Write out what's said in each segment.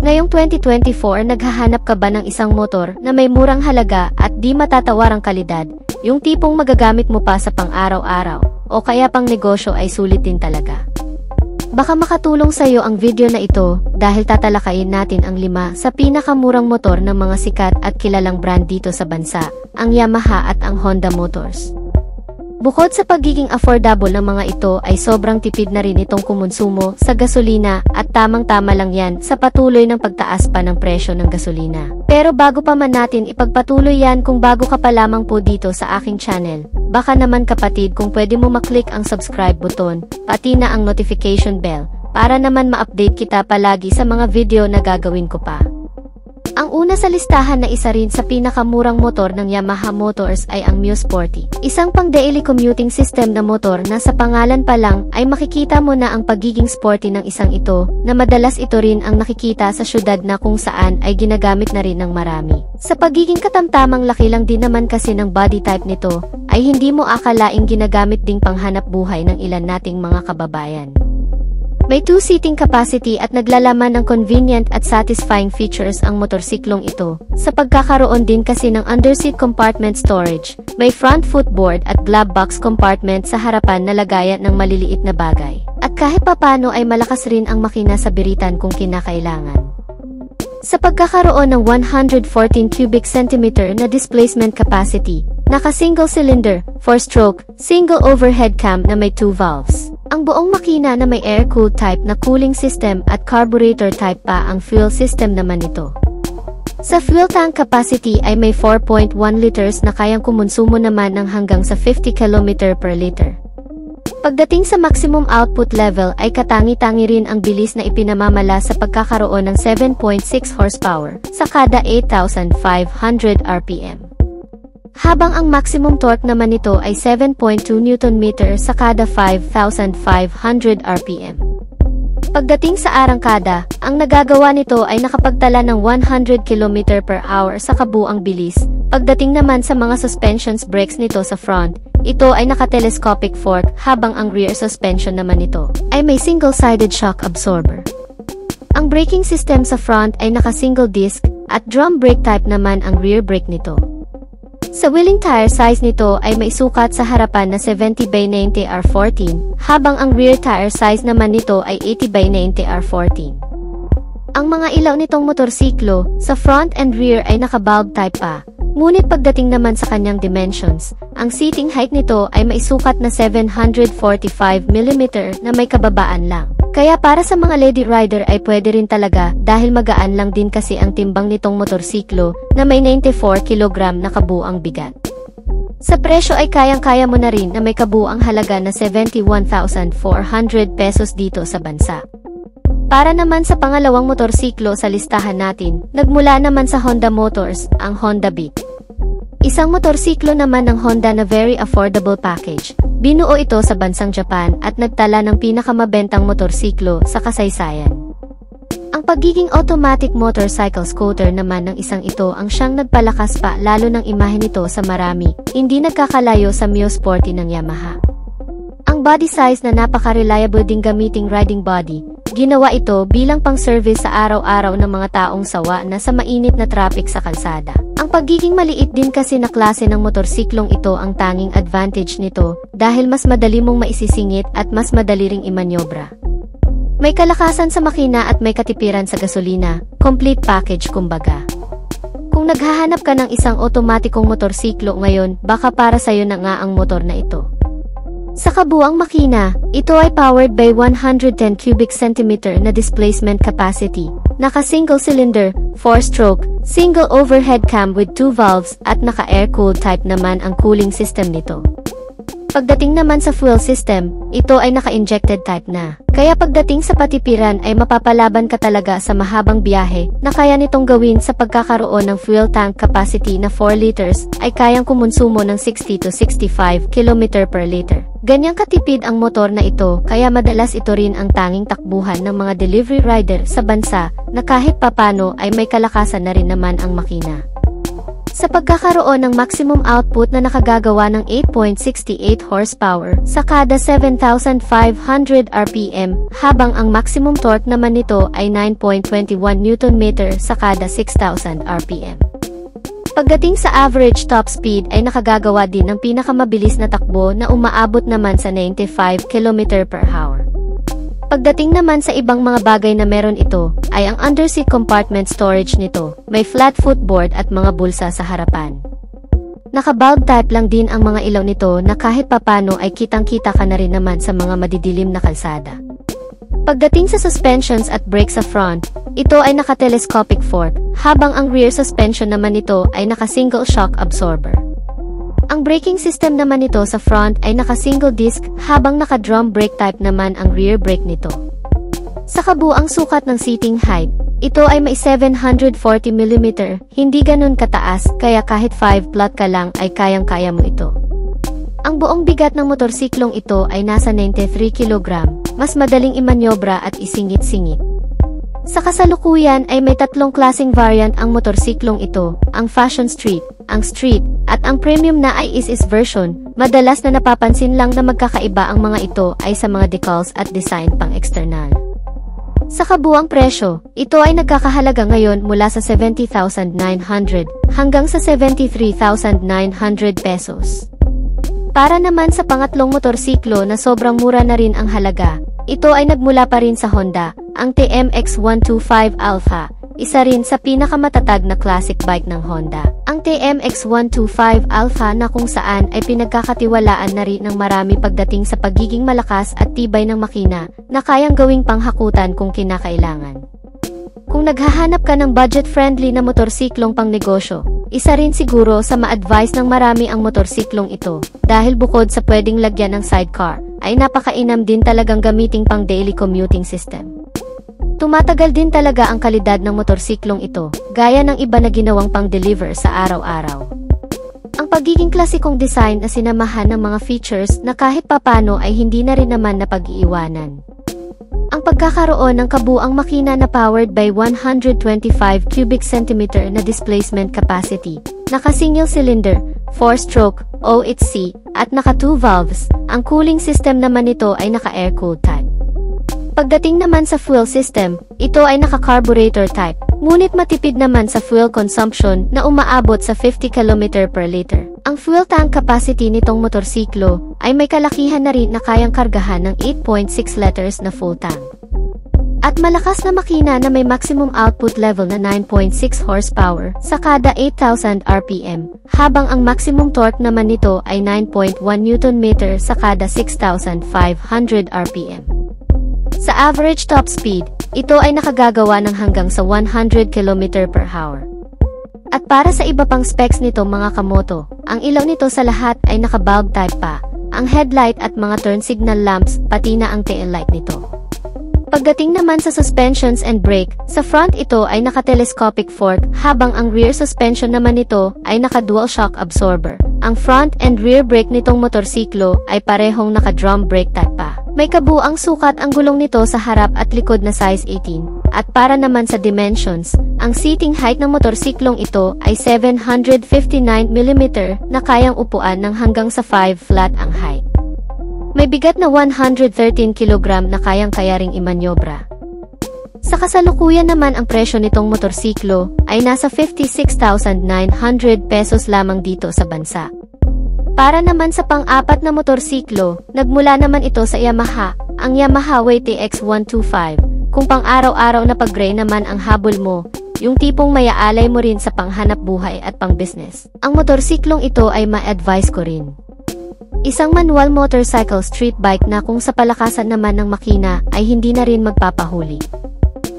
Ngayong 2024, naghahanap ka ba ng isang motor na may murang halaga at di matatawarang kalidad, yung tipong magagamit mo pa sa pang-araw-araw, o kaya pang negosyo ay sulit din talaga? Baka makatulong sa iyo ang video na ito dahil tatalakayin natin ang 5 sa pinakamurang motor ng mga sikat at kilalang brand dito sa bansa, ang Yamaha at ang Honda Motors. Bukod sa pagiging affordable ng mga ito ay sobrang tipid na rin itong kumonsumo sa gasolina at tamang-tama lang yan sa patuloy ng pagtaas pa ng presyo ng gasolina. Pero bago pa man natin ipagpatuloy yan, kung bago ka pa lamang po dito sa aking channel, baka naman kapatid kung pwede mo maklik ang subscribe button, pati na ang notification bell, para naman ma-update kita palagi sa mga video na gagawin ko pa. Ang una sa listahan na isa rin sa pinakamurang motor ng Yamaha Motors ay ang Mio Sporty. Isang pang-daily commuting system na motor na sa pangalan pa lang ay makikita mo na ang pagiging sporty ng isang ito, na madalas ito rin ang nakikita sa syudad na kung saan ay ginagamit na rin ng marami. Sa pagiging katamtamang laki lang din naman kasi ng body type nito, ay hindi mo akalaing ginagamit ding panghanap buhay ng ilan nating mga kababayan. May 2-seating capacity at naglalaman ng convenient at satisfying features ang motorsiklong ito. Sa pagkakaroon din kasi ng underseat compartment storage, may front footboard at glove box compartment sa harapan na lagayan ng maliliit na bagay. At kahit papano ay malakas rin ang makina sa biritan kung kinakailangan. Sa pagkakaroon ng 114 cubic centimeter na displacement capacity, naka-single cylinder, 4-stroke, single overhead cam na may 2 valves. Ang buong makina na may air-cooled type na cooling system at carburetor type pa ang fuel system naman nito. Sa fuel tank capacity ay may 4.1 liters na kayang kumonsumo naman ng hanggang sa 50 km per liter. Pagdating sa maximum output level ay katangi-tangi rin ang bilis na ipinamamala sa pagkakaroon ng 7.6 horsepower sa kada 8,500 RPM. Habang ang maximum torque naman nito ay 7.2 Nm sa kada 5,500 RPM. Pagdating sa arangkada, ang nagagawa nito ay nakapagtala ng 100 km per hour sa kabuang bilis. Pagdating naman sa mga suspensions brakes nito sa front, ito ay naka-telescopic fork, habang ang rear suspension naman nito ay may single-sided shock absorber. Ang braking system sa front ay naka-single disc at drum brake type naman ang rear brake nito. Sa wheeling tire size nito ay may sukat sa harapan na 70/90 R14, habang ang rear tire size naman nito ay 80/90 R14. Ang mga ilaw nitong motorsiklo sa front and rear ay naka-bulb type pa. Ngunit pagdating naman sa kanyang dimensions, ang seating height nito ay may sukat na 745 mm na may kababaan lang. Kaya para sa mga lady rider ay pwede rin talaga dahil magaan lang din kasi ang timbang nitong motorsiklo na may 94 kg na kabuang bigat. Sa presyo ay kayang-kaya mo na rin na may kabuang halaga na 71,400 pesos dito sa bansa. Para naman sa pangalawang motorsiklo sa listahan natin, nagmula naman sa Honda Motors, ang Honda Beat. Isang motorsiklo naman ng Honda na very affordable package. Binuo ito sa bansang Japan at nagtala ng pinakamabentang motorsiklo sa kasaysayan. Ang pagiging automatic motorcycle scooter naman ng isang ito ang siyang nagpalakas pa lalo ng imahe nito sa marami, hindi nagkakalayo sa Mio Sporty ng Yamaha. Ang body size na napaka-reliable ding gamiting riding body, ginawa ito bilang pang-service sa araw-araw ng mga taong sawa na sa mainit na traffic sa kalsada. Ang pagiging maliit din kasi na klase ng motorsiklong ito ang tanging advantage nito dahil mas madali mong maisisingit at mas madali ring imanyobra. May kalakasan sa makina at may katipiran sa gasolina, complete package kumbaga. Kung naghahanap ka ng isang otomatikong motorsiklo ngayon, baka para sa'yo na nga ang motor na ito. Sa kabuang makina, ito ay powered by 110 cubic centimeter na displacement capacity, naka-single cylinder, 4-stroke, single overhead cam with 2 valves at naka-air-cooled type naman ang cooling system nito. Pagdating naman sa fuel system, ito ay naka-injected type na. Kaya pagdating sa patipiran ay mapapalaban ka talaga sa mahabang biyahe na kaya nitong gawin sa pagkakaroon ng fuel tank capacity na 4 liters ay kayang kumonsumo ng 60 to 65 km per liter. Ganyang katipid ang motor na ito kaya madalas ito rin ang tanging takbuhan ng mga delivery rider sa bansa na kahit papano ay may kalakasan na rin naman ang makina. Sa pagkakaroon ng maximum output na nakagagawa ng 8.68 horsepower sa kada 7,500 RPM, habang ang maximum torque naman nito ay 9.21 Nm sa kada 6,000 RPM. Pagdating sa average top speed ay nakagagawa din ng pinakamabilis na takbo na umaabot naman sa 95 km/h. Pagdating naman sa ibang mga bagay na meron ito, ay ang underseat compartment storage nito, may flat footboard at mga bulsa sa harapan. Naka-bulb type lang din ang mga ilaw nito na kahit papano ay kitang-kita ka na rin naman sa mga madidilim na kalsada. Pagdating sa suspensions at brakes sa front, ito ay naka-telescopic fork, habang ang rear suspension naman nito ay naka-single shock absorber. Ang braking system naman nito sa front ay naka-single disc, habang naka-drum brake type naman ang rear brake nito. Sa kabuang sukat ng seating height, ito ay may 740 mm, hindi ganun kataas, kaya kahit 5 flat ka lang ay kayang-kaya mo ito. Ang buong bigat ng motorsiklong ito ay nasa 93 kg, mas madaling imanyobra at isingit-singit. Sa kasalukuyan ay may tatlong klaseng variant ang motorsiklong ito, ang Fashion Street, ang Street, at ang Premium na ISS version. Madalas na napapansin lang na magkakaiba ang mga ito ay sa mga decals at design pang external. Sa kabuang presyo, ito ay nagkakahalaga ngayon mula sa 70,900 hanggang sa 73,900 pesos. Para naman sa pangatlong motorsiklo na sobrang mura na rin ang halaga, ito ay nagmula pa rin sa Honda, ang TMX 125 Alpha, isa rin sa pinakamatatag na classic bike ng Honda. Ang TMX 125 Alpha na kung saan ay pinagkakatiwalaan na rin ng marami pagdating sa pagiging malakas at tibay ng makina na kayang gawing panghakutan kung kinakailangan. Kung naghahanap ka ng budget-friendly na motorsiklong pangnegosyo, isa rin siguro sa ma-advise ng marami ang motorsiklong ito, dahil bukod sa pwedeng lagyan ng sidecar, ay napakainam din talagang gamiting pang daily commuting system. Tumatagal din talaga ang kalidad ng motorsiklong ito, gaya ng iba na ginawang pang-deliver sa araw-araw. Ang pagiging klasikong design na sinamahan ng mga features na kahit papano ay hindi na rin naman napag-iiwanan. Ang pagkakaroon ng kabuang makina na powered by 125 cubic centimeter na displacement capacity, naka-single cylinder, 4-stroke, OHC, at naka-2 valves, ang cooling system naman nito ay naka-air-cooled type. Pagdating naman sa fuel system, ito ay naka-carburetor type, ngunit matipid naman sa fuel consumption na umaabot sa 50 km per liter. Ang fuel tank capacity nitong motorsiklo ay may kalakihan na rin na kayang kargahan ng 8.6 liters na full tank. At malakas na makina na may maximum output level na 9.6 horsepower sa kada 8,000 RPM, habang ang maximum torque naman nito ay 9.1 Nm sa kada 6,500 RPM. Sa average top speed, ito ay nakagagawa ng hanggang sa 100 km/h. At para sa iba pang specs nito mga kamoto, ang ilaw nito sa lahat ay naka-bulb type pa, ang headlight at mga turn signal lamps, pati na ang tail light nito. Pagdating naman sa suspensions and brake, sa front ito ay naka-telescopic fork, habang ang rear suspension naman nito ay naka-dual shock absorber. Ang front and rear brake nitong motorsiklo ay parehong naka-drum brake type pa. May kabuang sukat ang gulong nito sa harap at likod na size 18. At para naman sa dimensions, ang seating height ng motorsiklong ito ay 759 mm na kayang upuan ng hanggang sa 5 flat ang height. May bigat na 113 kg na kayang-kaya ring imanyobra. Sa kasalukuyan naman ang presyo nitong motorsiklo ay nasa 56,900 pesos lamang dito sa bansa. Para naman sa pang-apat na motorsiklo, nagmula naman ito sa Yamaha, ang Yamaha WTX 125. Kung pang-araw-araw na pag-gray naman ang habol mo, yung tipong mayaalay mo rin sa panghanap buhay at pang-business, ang motorsiklong ito ay ma-advise ko rin. Isang manual motorcycle street bike na kung sa palakasan naman ng makina ay hindi na rin magpapahuli.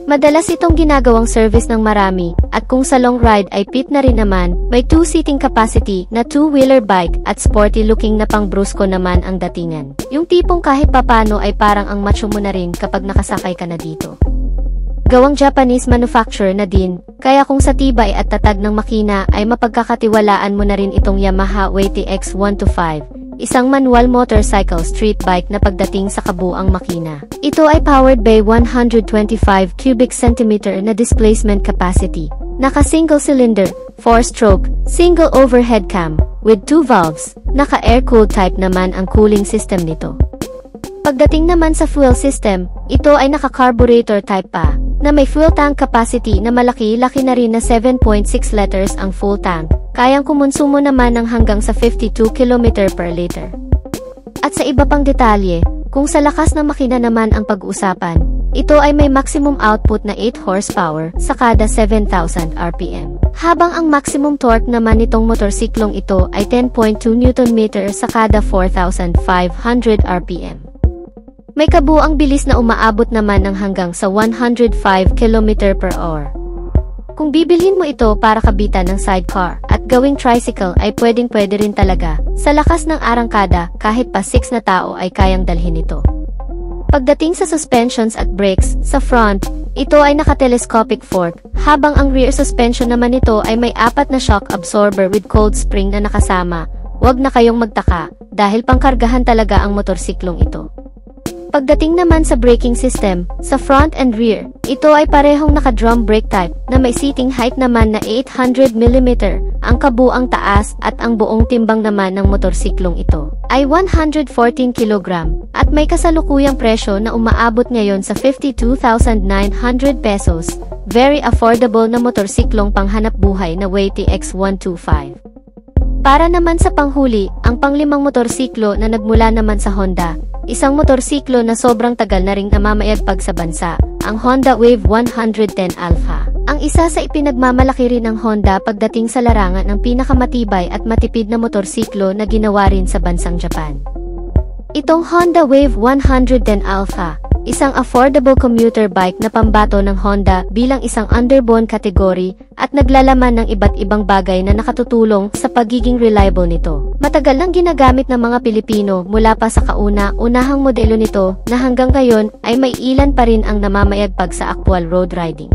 Madalas itong ginagawang service ng marami, at kung sa long ride ay pit na rin naman, may 2-seating capacity na 2-wheeler bike at sporty looking na pang brusko naman ang datingan. Yung tipong kahit papano ay parang ang macho mo na rin kapag nakasakay ka na dito. Gawang Japanese manufacturer na din, kaya kung sa tibay at tatag ng makina ay mapagkakatiwalaan mo na rin itong Yamaha WTX 125. Isang manual motorcycle street bike na pagdating sa kabuang makina. Ito ay powered by 125 cubic centimeter na displacement capacity, naka-single cylinder, 4-stroke, single overhead cam, with 2 valves, naka-air-cooled type naman ang cooling system nito. Pagdating naman sa fuel system, ito ay naka-carburetor type pa, na may fuel tank capacity na malaki-laki na rin na 7.6 liters ang full tank, kayang kumonsumo naman ng hanggang sa 52 km per liter. At sa iba pang detalye, kung sa lakas ng makina naman ang pag-uusapan, ito ay may maximum output na 8 horsepower sa kada 7,000 RPM. Habang ang maximum torque naman nitong motorsiklong ito ay 10.2 Nm sa kada 4,500 RPM. May kabuuang bilis na umaabot naman ng hanggang sa 105 km per hour. Kung bibilhin mo ito para kabitan ng sidecar at gawing tricycle ay pwedeng-pwede rin talaga. Sa lakas ng arangkada, kahit pa 6 na tao ay kayang dalhin ito. Pagdating sa suspensions at brakes, sa front, ito ay naka-telescopic fork, habang ang rear suspension naman nito ay may 4 na shock absorber with cold spring na nakasama. Huwag na kayong magtaka, dahil pangkargahan talaga ang motorsiklong ito. Pagdating naman sa braking system, sa front and rear, ito ay parehong naka-drum brake type na may seating height naman na 800 mm, ang kabuang taas at ang buong timbang naman ng motorsiklong ito ay 114 kg at may kasalukuyang presyo na umaabot ngayon sa 52,900 pesos. Very affordable na motorsiklong panghanap buhay na Weighty X125. Para naman sa panghuli, ang panglimang motorsiklo na nagmula naman sa Honda, isang motorsiklo na sobrang tagal na ring namamayagpag sa bansa, ang Honda Wave 110 Alpha. Ang isa sa ipinagmamalaki rin ng Honda pagdating sa larangan ng pinakamatibay at matipid na motorsiklo na ginawa rin sa bansang Japan. Itong Honda Wave 110 Alpha, isang affordable commuter bike na pambato ng Honda bilang isang underbone category at naglalaman ng iba't ibang bagay na nakatutulong sa pagiging reliable nito. Matagal nang ginagamit ng mga Pilipino mula pa sa kauna-unahang modelo nito na hanggang ngayon ay may ilan pa rin ang namamayagpag sa actual road riding.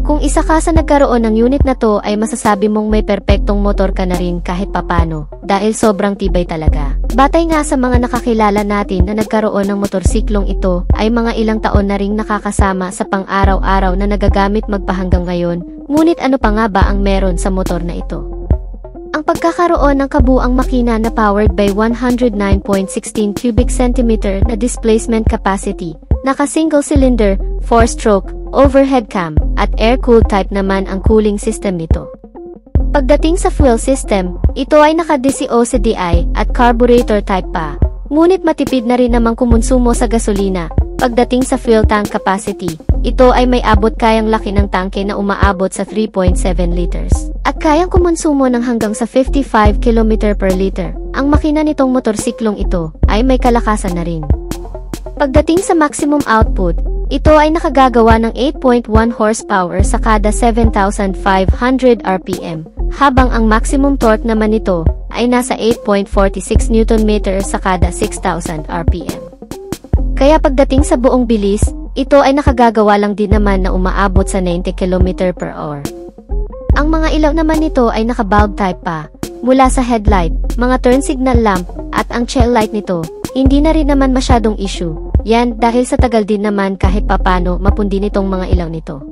Kung isa ka sa nagkaroon ng unit na to ay masasabi mong may perpektong motor ka na rin kahit papano dahil sobrang tibay talaga. Batay nga sa mga nakakilala natin na nagkaroon ng motorsiklong ito ay mga ilang taon na ring nakakasama sa pang-araw-araw na nagagamit magpahanggang ngayon, ngunit ano pa nga ba ang meron sa motor na ito? Ang pagkakaroon ng kabuang makina na powered by 109.16 cubic centimeter na displacement capacity, naka-single cylinder, 4-stroke, overhead cam, at air-cooled type naman ang cooling system nito. Pagdating sa fuel system, ito ay naka-DCOCDI at carburetor type pa, ngunit matipid na rin namang kumonsumo sa gasolina. Pagdating sa fuel tank capacity, ito ay may abot kayang laki ng tangke na umaabot sa 3.7 liters. At kayang kumonsumo ng hanggang sa 55 km per liter. Ang makina nitong motorsiklong ito ay may kalakasan na rin. Pagdating sa maximum output, ito ay nakagagawa ng 8.1 horsepower sa kada 7,500 RPM, habang ang maximum torque naman nito ay nasa 8.46 Nm sa kada 6,000 RPM. Kaya pagdating sa buong bilis, ito ay nakagagawa lang din naman na umaabot sa 90 km per hour. Ang mga ilaw naman nito ay naka-bulb type pa, mula sa headlight, mga turn signal lamp, at ang tail light nito, hindi na rin naman masyadong issue. Yan dahil sa tagal din naman kahit papano mapundi nitong mga ilaw nito.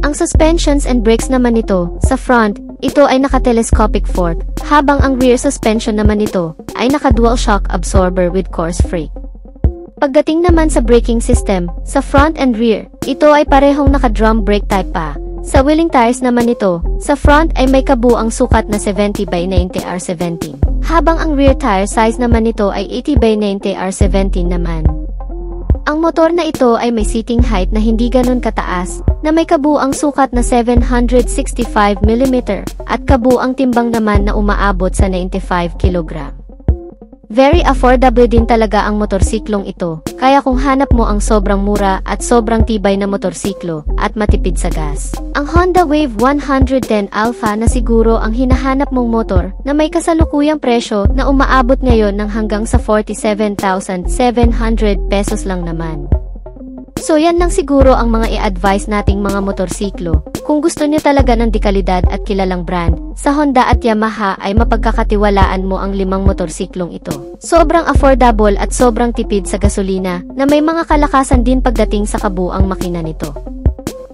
Ang suspensions and brakes naman nito, sa front, ito ay naka-telescopic fork, habang ang rear suspension naman nito ay naka-dual shock absorber with coarse brake. Pagdating naman sa braking system, sa front and rear, ito ay parehong naka-drum brake type pa. Sa wheeling tires naman nito, sa front ay may kabuang sukat na 70 by 90 R17, habang ang rear tire size naman nito ay 80 by 90 R17 naman. Ang motor na ito ay may seating height na hindi ganun kataas, na may kabuang sukat na 765 mm, at kabuang timbang naman na umaabot sa 95 kg. Very affordable din talaga ang motorsiklong ito, kaya kung hanap mo ang sobrang mura at sobrang tibay na motorsiklo at matipid sa gas, ang Honda Wave 110 Alpha na siguro ang hinahanap mong motor na may kasalukuyang presyo na umaabot ngayon ng hanggang sa 47,700 pesos lang naman. So yan lang siguro ang mga i-advise nating mga motorsiklo. Kung gusto niyo talaga ng dekalidad at kilalang brand, sa Honda at Yamaha ay mapagkakatiwalaan mo ang 5 motorsiklong ito. Sobrang affordable at sobrang tipid sa gasolina na may mga kalakasan din pagdating sa kabuang makina nito.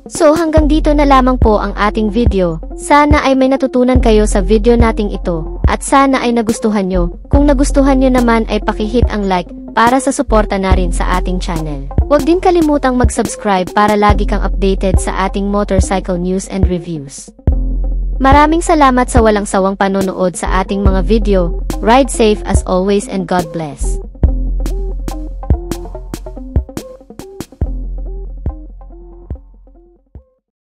So hanggang dito na lamang po ang ating video. Sana ay may natutunan kayo sa video nating ito. At sana ay nagustuhan nyo. Kung nagustuhan nyo naman ay pakihit ang like para sa suporta na rin sa ating channel. Huwag din kalimutang mag-subscribe para lagi kang updated sa ating motorcycle news and reviews. Maraming salamat sa walang sawang panonood sa ating mga video. Ride safe as always and God bless.